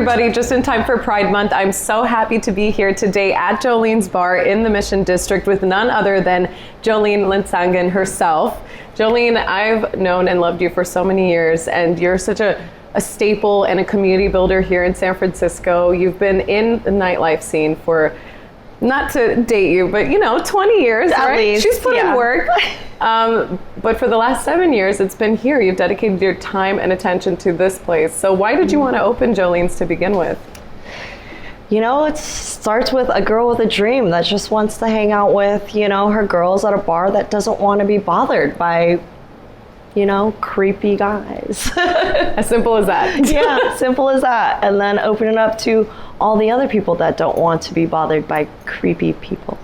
everybody, just in time for Pride Month. I'm so happy to be here today at Jolene's Bar in the Mission District with none other than Jolene Linsagan herself. Jolene, I've known and loved you for so many years, and you're such a staple and a community builder here in San Francisco. You've been in the nightlife scene for, not to date you, but 20 years, at right? least, She's put in work. But for the last 7 years, it's been here. You've dedicated your time and attention to this place. So why did you want to open Jolene's to begin with? It starts with a girl with a dream that just wants to hang out with, her girls at a bar that doesn't want to be bothered by, creepy guys. As simple as that. Yeah, simple as that. And then open it up to all the other people that don't want to be bothered by creepy people,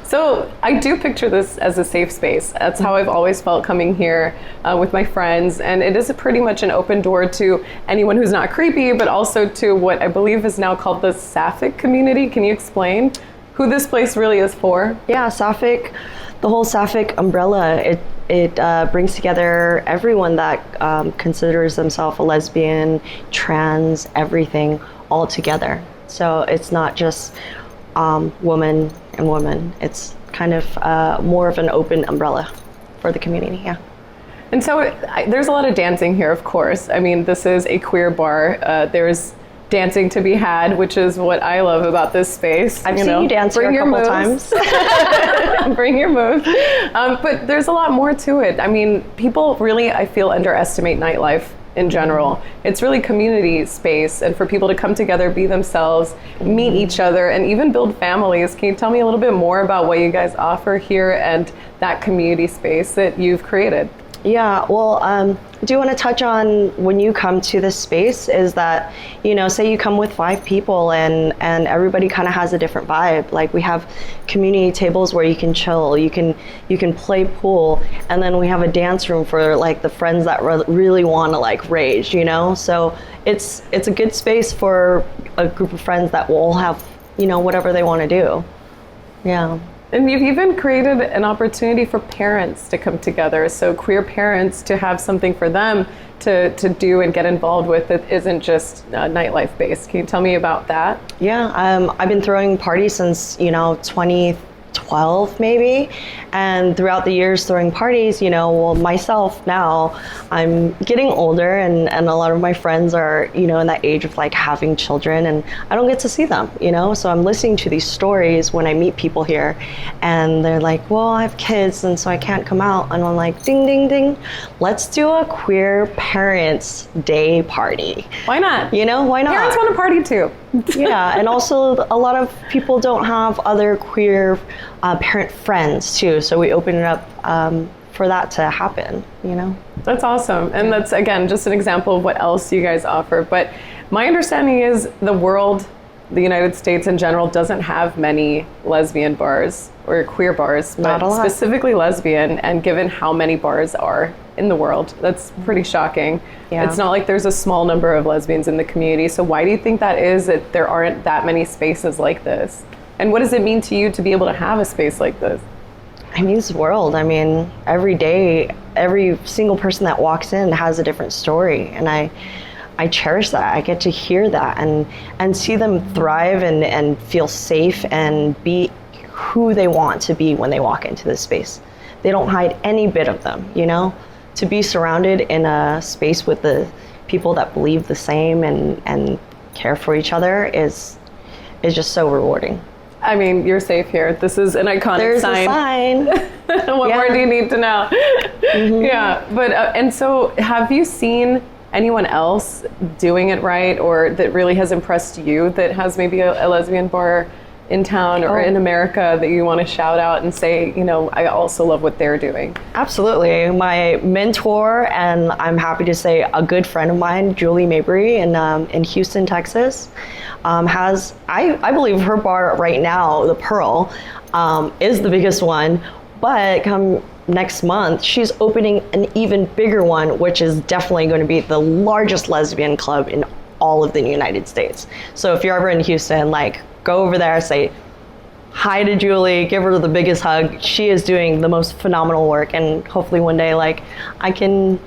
So I do picture this as a safe space. That's how I've always felt coming here with my friends. And it is pretty much an open door to anyone who's not creepy, but also to what I believe is now called the sapphic community. Can you explain who this place really is for? Yeah, sapphic, the whole sapphic umbrella, it brings together everyone that considers themselves a lesbian, trans, everything all together. So it's not just woman and woman. It's kind of more of an open umbrella for the community, yeah. And so there's a lot of dancing here, of course. I mean, this is a queer bar. There's dancing to be had, which is what I love about this space. I've seen you dance here a couple times. Bring your moves. But there's a lot more to it. I mean, people really, I feel, underestimate nightlife in general. It's really community space, and for people to come together, be themselves, meet each other, and even build families. Can you tell me a little bit more about what you guys offer here and that community space that you've created? Yeah, well, I do want to touch on when you come to this space is that, say you come with 5 people and everybody kind of has a different vibe. Like we have community tables where you can chill, you can play pool, and then we have a dance room for like the friends that really want to like rage, So it's a good space for a group of friends that will all have, whatever they want to do. Yeah. And you've even created an opportunity for parents to come together, so queer parents to have something for them to do and get involved with that isn't just nightlife based. Can you tell me about that? Yeah, I've been throwing parties since 2012 maybe, and throughout the years throwing parties, myself now, I'm getting older and a lot of my friends are, in that age of like having children, and I don't get to see them, so I'm listening to these stories when I meet people here, and they're like, well, I have kids and so I can't come out, and I'm like, ding, ding, ding, let's do a queer parents day party. Why not? Why not? Parents want to party too. Yeah, and also a lot of people don't have other queer parent friends too, so we open it up for that to happen, That's awesome. And that's, again, just an example of what else you guys offer. But my understanding is the United States in general doesn't have many lesbian bars or queer bars, Not but a lot. specifically lesbian, and given how many bars are in the world, that's pretty shocking. Yeah. It's not like there's a small number of lesbians in the community. So why do you think that is, that there aren't that many spaces like this? And what does it mean to you to be able to have a space like this? It means the world. I mean, every day, every single person that walks in has a different story, and I cherish that. I get to hear that and see them thrive and feel safe and be who they want to be when they walk into this space. They don't hide any bit of them, To be surrounded in a space with the people that believe the same and care for each other is just so rewarding. I mean, you're safe here. This is an iconic There's sign. a sign. What more do you need to know? Mm-hmm. Yeah, but and so have you seen anyone else doing it right, or that really has impressed you, that has maybe a lesbian bar in town or in America that you want to shout out and say, I also love what they're doing? Absolutely. My mentor, and I'm happy to say a good friend of mine, Julie Mabry in Houston, Texas, has, I believe her bar right now, the Pearl, is the biggest one, but come next month, she's opening an even bigger one, which is definitely going to be the largest lesbian club in all of the United States. So if you're ever in Houston, go over there, say, hi to Julie, give her the biggest hug. She is doing the most phenomenal work, and hopefully one day, like, I can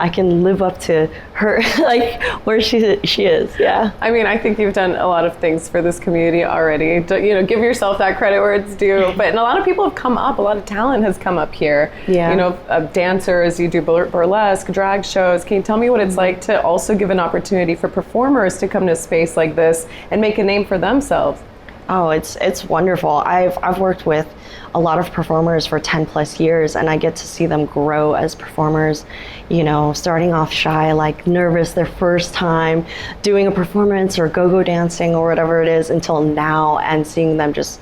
live up to her, like, where she is. Yeah. I mean, I think you've done a lot of things for this community already. You know, give yourself that credit where it's due. But and a lot of people have come up. A lot of talent has come up here. Yeah. You know, dancers. You do burlesque, drag shows. Can you tell me what it's like to also give an opportunity for performers to come to a space like this and make a name for themselves? Oh, it's wonderful. I've worked with a lot of performers for 10 plus years, and I get to see them grow as performers, you know, starting off shy, like nervous their first time doing a performance or go-go dancing or whatever it is, until now, and seeing them just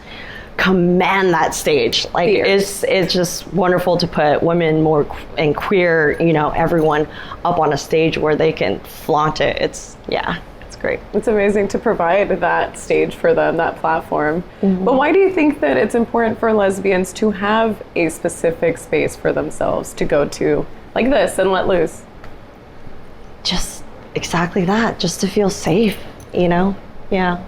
command that stage. Like, it's just wonderful to put women more and queer, you know, everyone up on a stage where they can flaunt it. It's great. It's amazing to provide that stage for them, that platform. But why do you think that it's important for lesbians to have a specific space for themselves to go to like this and let loose? Just exactly that, just to feel safe, you know? Yeah.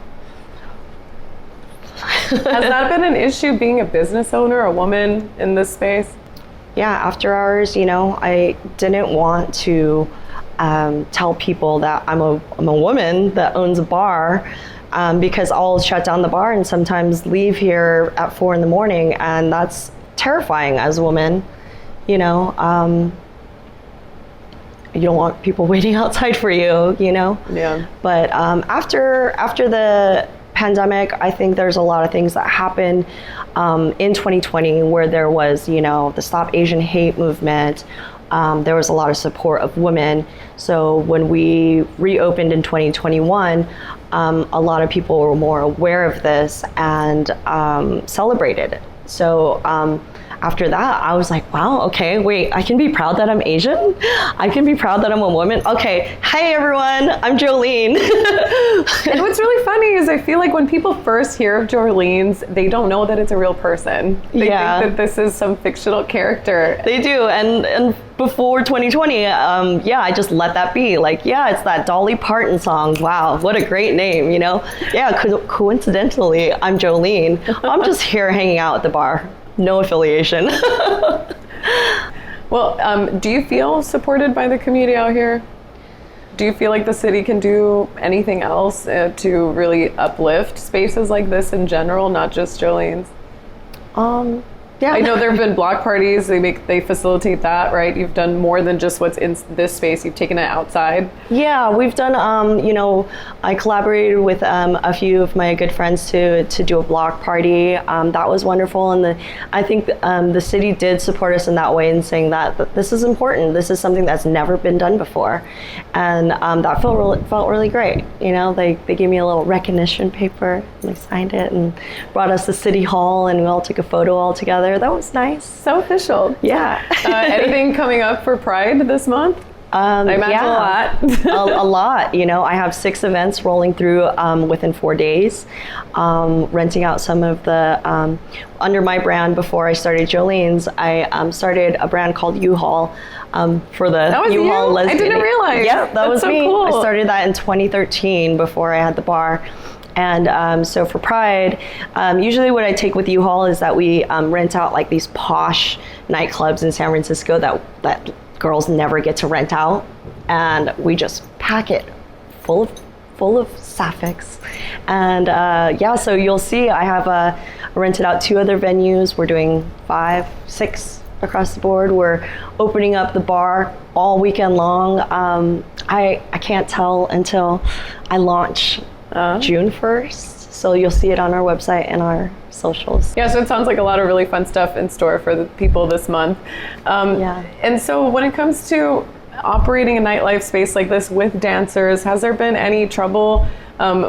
Has that been an issue, being a business owner, a woman in this space? Yeah, after hours, you know, I didn't want to tell people that I'm a woman that owns a bar, because I'll shut down the bar and sometimes leave here at 4 a.m, and that's terrifying as a woman. You know, you don't want people waiting outside for you, you know? Yeah. But after the pandemic, I think there's a lot of things that happened in 2020 where there was, you know, the Stop Asian Hate movement. There was a lot of support of women. So when we reopened in 2021, a lot of people were more aware of this and celebrated it. So after that, I was like, wow, okay, wait, I can be proud that I'm Asian. I can be proud that I'm a woman. Okay, hi everyone, I'm Jolene. And what's really funny is I feel like when people first hear of Jolene's, they don't know that it's a real person. They think that this is some fictional character. They do, and before 2020, I just let that be. Like, yeah, it's that Dolly Parton song. Wow, what a great name, you know? Yeah, coincidentally, I'm Jolene. I'm just here hanging out at the bar. No affiliation. Well, do you feel supported by the community out here? Do you feel like the city can do anything else to really uplift spaces like this in general, not just Jolene's? Yeah. I know there have been block parties. They facilitate that, right? You've done more than just what's in this space. You've taken it outside. Yeah, we've done. You know, I collaborated with a few of my good friends to do a block party. That was wonderful, and I think the city did support us in that way, in saying that this is important. This is something that's never been done before, and that felt really great. You know, they gave me a little recognition paper, and they signed it, and brought us to City Hall, and we all took a photo all together. That was nice. So official. Yeah. Anything coming up for Pride this month? I imagine a lot. A lot. You know, I have 6 events rolling through within 4 days. Renting out some of the, under my brand before I started Jolene's, I started a brand called U-Haul for the U-Haul lesbian. I didn't realize. Yeah, that was so me. Cool. I started that in 2013 before I had the bar. And so for Pride, usually what I take with U-Haul is that we rent out like these posh nightclubs in San Francisco that girls never get to rent out, and we just pack it full of sapphics. And so you'll see I have rented out 2 other venues. We're doing 5, 6 across the board. We're opening up the bar all weekend long. I can't tell until I launch June 1st. So you'll see it on our website and our socials. Yeah, so it sounds like a lot of really fun stuff in store for the people this month. And so when it comes to operating a nightlife space like this with dancers, has there been any trouble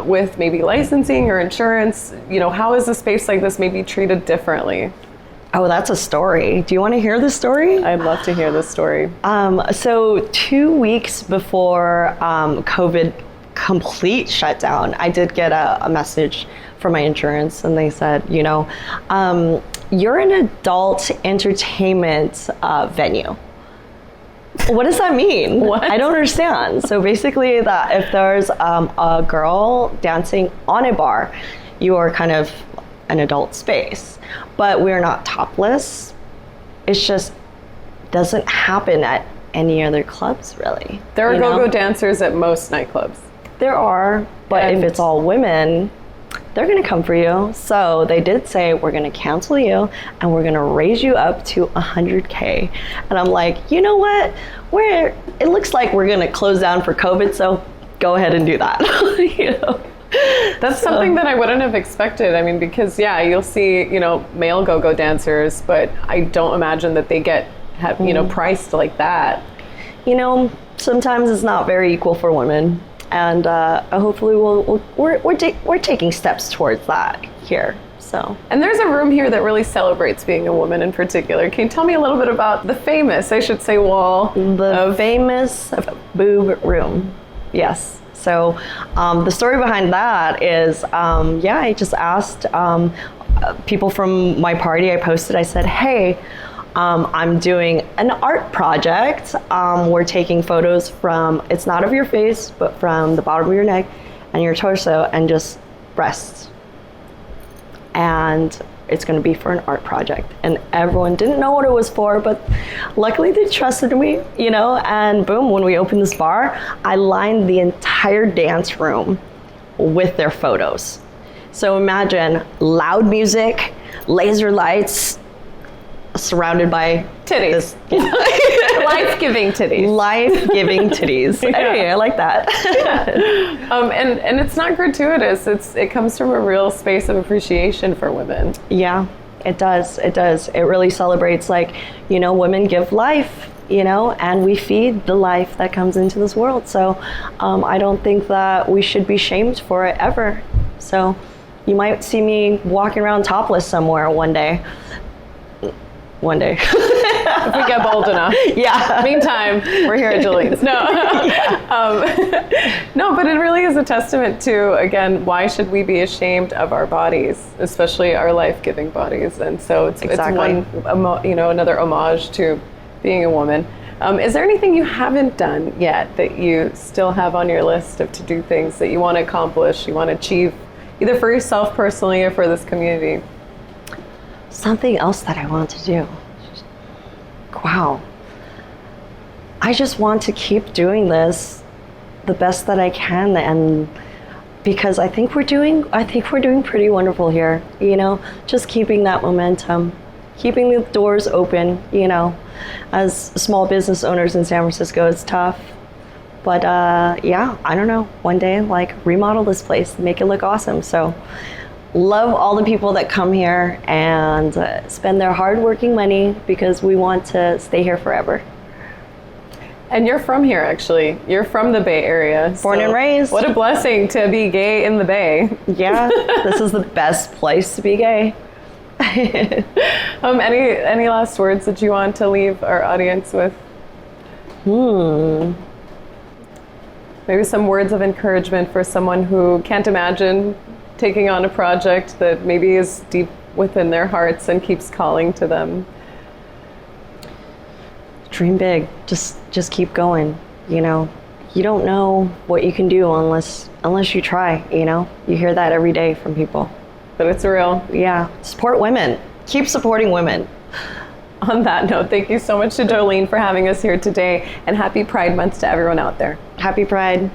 with maybe licensing or insurance? You know, how is a space like this maybe treated differently? Oh, that's a story. Do you want to hear the story? I'd love to hear this story. So 2 weeks before COVID complete shutdown, I did get a message from my insurance, and they said, you know, you're an adult entertainment venue. What does that mean? What? I don't understand. So basically, that if there's a girl dancing on a bar, you are kind of an adult space. But we're not topless. It's just doesn't happen at any other clubs, really. There are go-go dancers at most nightclubs. There are, but if it's all women, they're going to come for you. So they did say, we're going to cancel you and we're going to raise you up to 100K. And I'm like, you know what? It looks like we're going to close down for COVID, so go ahead and do that. You know? That's something that I wouldn't have expected. I mean, because you'll see, male go-go dancers, but I don't imagine that they have priced like that. Sometimes it's not very equal for women. And hopefully we're taking steps towards that here. So. And there's a room here that really celebrates being a woman in particular. Can you tell me a little bit about the famous, wall? The famous boob room. Yes. So the story behind that is, I just asked people from my party. I posted, I said, hey, I'm doing an art project. We're taking photos from, it's not of your face, but from the bottom of your neck and your torso and just breasts. And it's going to be for an art project. And everyone didn't know what it was for, but luckily they trusted me, and boom, when we opened this bar, I lined the entire dance room with their photos. So imagine loud music, laser lights, surrounded by titties. Life-giving titties. Life-giving titties. Hey, I like that. And it's not gratuitous. It comes from a real space of appreciation for women. Yeah, it does. It does. It really celebrates, women give life, and we feed the life that comes into this world. So I don't think that we should be shamed for it ever. So you might see me walking around topless somewhere one day. If we get bold enough. Yeah. Meantime, we're here at Jolene's. No. No, but it really is a testament to, again, why should we be ashamed of our bodies, especially our life-giving bodies? And so it's one, another homage to being a woman. Is there anything you haven't done yet that you still have on your list of to-do things that you want to accomplish, you want to achieve, either for yourself personally or for this community? Something else that I want to do. Wow. I just want to keep doing this the best that I can, and because I think we're doing pretty wonderful here, just keeping that momentum, keeping the doors open, as small business owners in San Francisco, it's tough. But I don't know, one day remodel this place, make it look awesome. So love all the people that come here and spend their hard-working money because we want to stay here forever. And you're from here, actually. You're from the Bay Area. Born and raised. What a blessing to be gay in the Bay. Yeah, this is the best place to be gay. Any last words that you want to leave our audience with? Maybe some words of encouragement for someone who can't imagine taking on a project that maybe is deep within their hearts and keeps calling to them. Dream big. Just keep going. You don't know what you can do unless you try. You hear that every day from people. But it's real. Yeah. Support women. Keep supporting women. On that note, thank you so much to Jolene for having us here today, and happy Pride Month to everyone out there. Happy Pride.